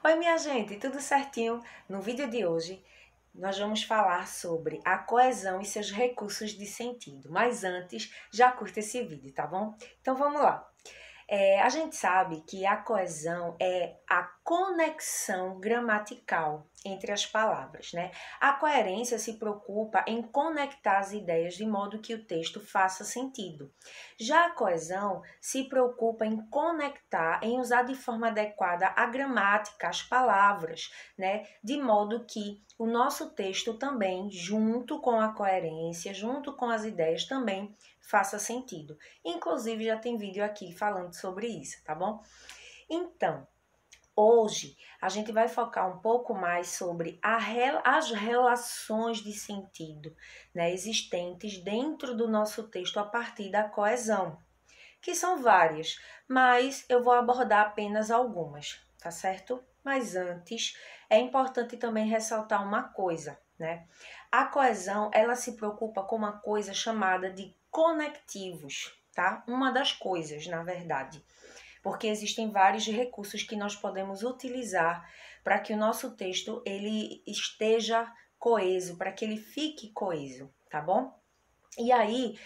Oi, minha gente, tudo certinho? No vídeo de hoje, nós vamos falar sobre a coesão e seus recursos de sentido. Mas antes, já curta esse vídeo, tá bom? Então vamos lá. A gente sabe que a coesão é a conexão gramatical entre as palavras, né? A coerência se preocupa em conectar as ideias de modo que o texto faça sentido. Já a coesão se preocupa em conectar, em usar de forma adequada a gramática, as palavras, né? De modo que o nosso texto também, junto com a coerência, junto com as ideias, também faça sentido. Inclusive, já tem vídeo aqui falando sobre isso, tá bom? Então, hoje a gente vai focar um pouco mais sobre as relações de sentido, né, existentes dentro do nosso texto a partir da coesão, que são várias, mas eu vou abordar apenas algumas, tá certo? Mas antes, é importante também ressaltar uma coisa, né? A coesão, ela se preocupa com uma coisa chamada de conectivos, tá? Uma das coisas, na verdade, porque existem vários recursos que nós podemos utilizar para que o nosso texto ele esteja coeso, para que ele fique coeso, tá bom? E aí,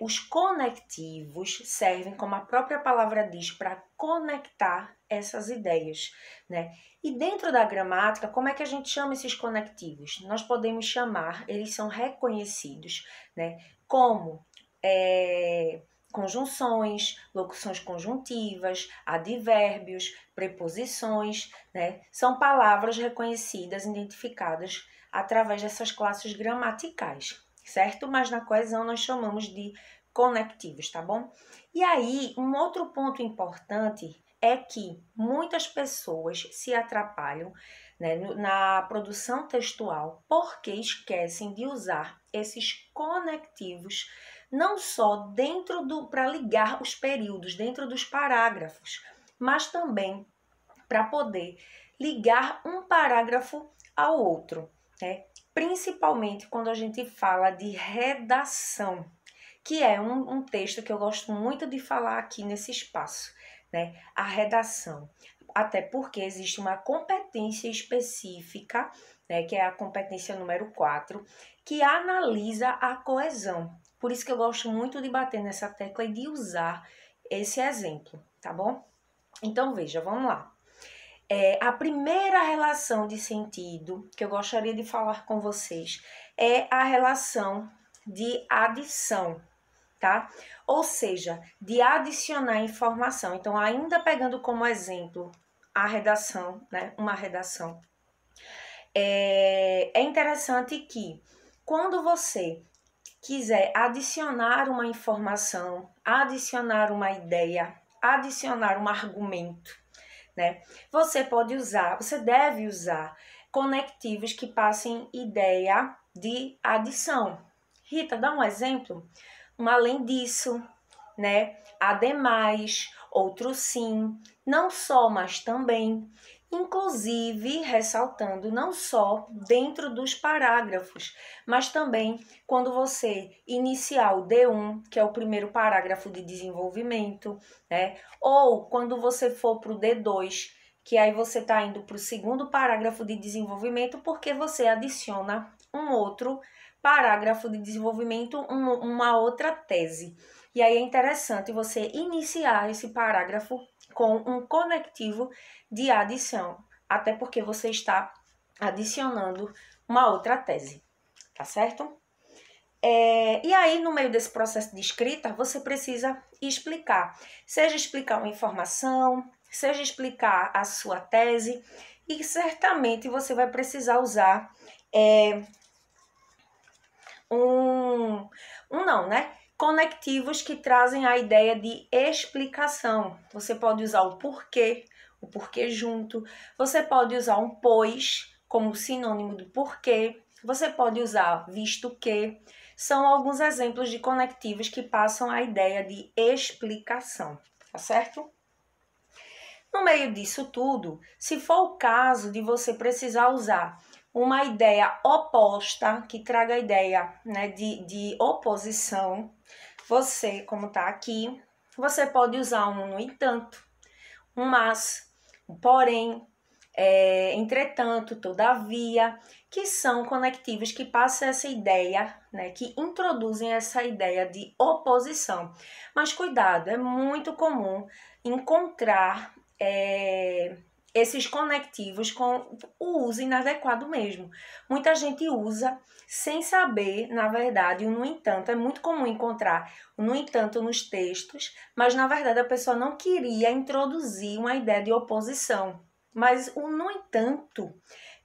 os conectivos servem, como a própria palavra diz, para conectar essas ideias, né? E dentro da gramática, como é que a gente chama esses conectivos? Nós podemos chamar, eles são reconhecidos, né? Como conjunções, locuções conjuntivas, advérbios, preposições, né? São palavras reconhecidas, identificadas através dessas classes gramaticais, certo? Mas na coesão nós chamamos de conectivos, tá bom? E aí, um outro ponto importante é que muitas pessoas se atrapalham, né, na produção textual porque esquecem de usar esses conectivos não só para ligar os períodos dentro dos parágrafos, mas também para poder ligar um parágrafo ao outro, né? Principalmente quando a gente fala de redação, que é um texto que eu gosto muito de falar aqui nesse espaço, né? A redação. Até porque existe uma competência específica, né, que é a competência número 4, que analisa a coesão. Por isso que eu gosto muito de bater nessa tecla e de usar esse exemplo, tá bom? Então, veja, vamos lá. A primeira relação de sentido que eu gostaria de falar com vocês é a relação de adição, tá? Ou seja, de adicionar informação. Então, ainda pegando como exemplo a redação, né? Uma redação. É interessante que quando você quiser adicionar uma informação, adicionar uma ideia, adicionar um argumento, né? Você deve usar conectivos que passem ideia de adição. Rita, dá um exemplo? Um além disso, né? Ademais, outro sim, não só, mas também. Inclusive, ressaltando não só dentro dos parágrafos, mas também quando você iniciar o D1, que é o primeiro parágrafo de desenvolvimento, né? Ou quando você for para o D2, que aí você está indo para o segundo parágrafo de desenvolvimento, porque você adiciona um outro parágrafo de desenvolvimento, uma outra tese. E aí é interessante você iniciar esse parágrafo com um conectivo de adição, até porque você está adicionando uma outra tese, tá certo? E aí, no meio desse processo de escrita, você precisa explicar. Seja explicar uma informação, seja explicar a sua tese, e certamente você vai precisar usar conectivos que trazem a ideia de explicação. Você pode usar o porquê junto, você pode usar um pois como sinônimo do porquê, você pode usar visto que. São alguns exemplos de conectivos que passam a ideia de explicação, tá certo? No meio disso tudo, se for o caso de você precisar usar uma ideia oposta, que traga a ideia, né, de oposição, você, como está aqui, você pode usar um no entanto, um mas, um porém, entretanto, todavia, que são conectivos que passam essa ideia, né, que introduzem essa ideia de oposição. Mas cuidado, é muito comum encontrar esses conectivos com o uso inadequado mesmo. Muita gente usa sem saber, na verdade, o no entanto. É muito comum encontrar o no entanto nos textos, mas na verdade a pessoa não queria introduzir uma ideia de oposição. Mas o no entanto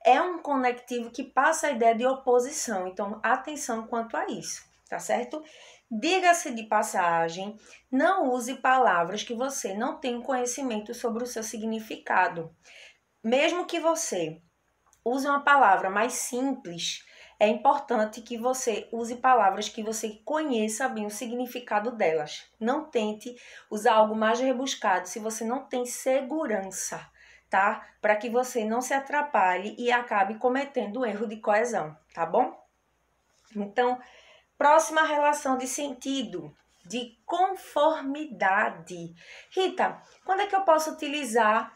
é um conectivo que passa a ideia de oposição. Então, atenção quanto a isso, tá certo? Diga-se de passagem, não use palavras que você não tem conhecimento sobre o seu significado. Mesmo que você use uma palavra mais simples, é importante que você use palavras que você conheça bem o significado delas. Não tente usar algo mais rebuscado se você não tem segurança, tá? Para que você não se atrapalhe e acabe cometendo um erro de coesão, tá bom? Então, próxima relação de sentido, de conformidade. Rita, quando é que eu posso utilizar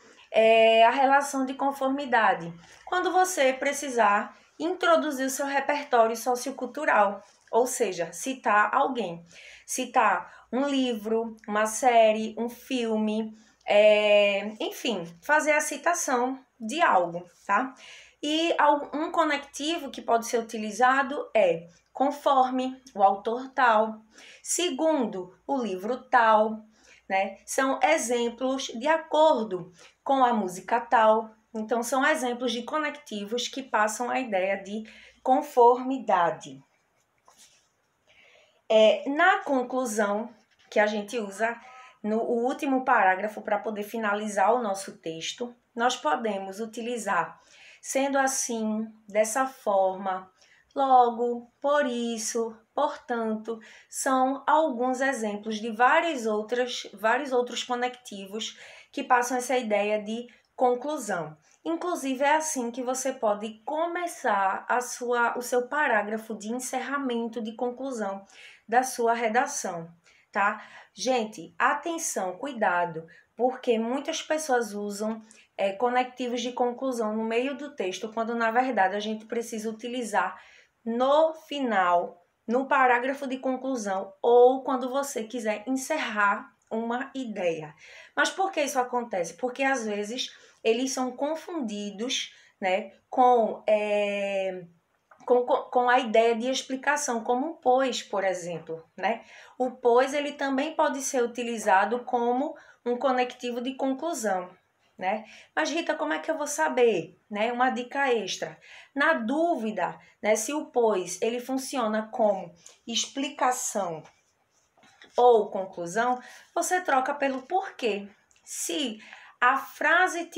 a relação de conformidade? Quando você precisar introduzir o seu repertório sociocultural, ou seja, citar alguém, citar um livro, uma série, um filme, enfim, fazer a citação de algo, tá? E um conectivo que pode ser utilizado é conforme o autor tal, segundo o livro tal, né? São exemplos de acordo com a música tal. Então, são exemplos de conectivos que passam a ideia de conformidade. Na conclusão, que a gente usa no último parágrafo para poder finalizar o nosso texto, nós podemos utilizar, sendo assim, dessa forma, logo, por isso, portanto, são alguns exemplos de vários outros conectivos que passam essa ideia de conclusão. Inclusive, é assim que você pode começar o seu parágrafo de encerramento, de conclusão da sua redação, tá? Gente, atenção, cuidado, porque muitas pessoas usam conectivos de conclusão no meio do texto, quando na verdade a gente precisa utilizar no final, no parágrafo de conclusão, ou quando você quiser encerrar uma ideia. Mas por que isso acontece? Porque às vezes eles são confundidos, né, com a ideia de explicação, como o pois, por exemplo, né? O pois, ele também pode ser utilizado como um conectivo de conclusão, né? Mas, Rita, como é que eu vou saber, né? Uma dica extra. Na dúvida, né, se o pois, ele funciona como explicação ou conclusão, você troca pelo porquê. Se a frase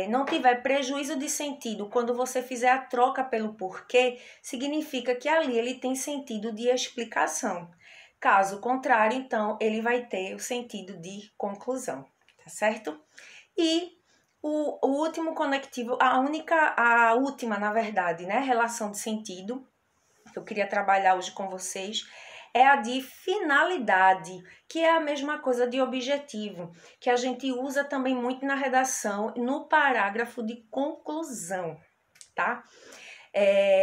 não tiver prejuízo de sentido quando você fizer a troca pelo porquê, significa que ali ele tem sentido de explicação. Caso contrário, então, ele vai ter o sentido de conclusão, tá certo? E o último conectivo, a última, na verdade, né, relação de sentido que eu queria trabalhar hoje com vocês é a de finalidade, que é a mesma coisa de objetivo, que a gente usa também muito na redação, no parágrafo de conclusão, tá?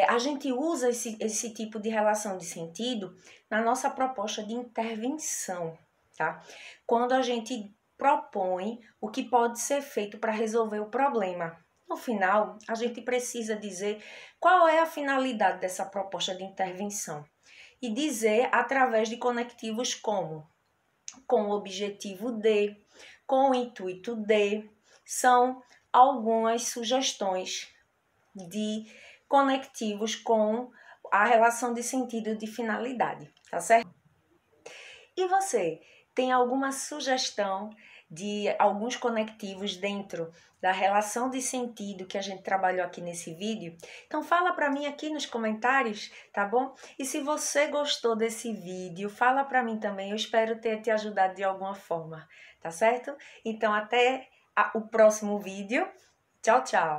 A gente usa esse tipo de relação de sentido na nossa proposta de intervenção, tá? Quando a gente propõe o que pode ser feito para resolver o problema. No final, a gente precisa dizer qual é a finalidade dessa proposta de intervenção e dizer através de conectivos como com o objetivo de, com o intuito de, são algumas sugestões de conectivos com a relação de sentido de finalidade, tá certo? E você, tem alguma sugestão de alguns conectivos dentro da relação de sentido que a gente trabalhou aqui nesse vídeo? Então fala para mim aqui nos comentários, tá bom? E se você gostou desse vídeo, fala para mim também, eu espero ter te ajudado de alguma forma, tá certo? Então até o próximo vídeo. Tchau, tchau!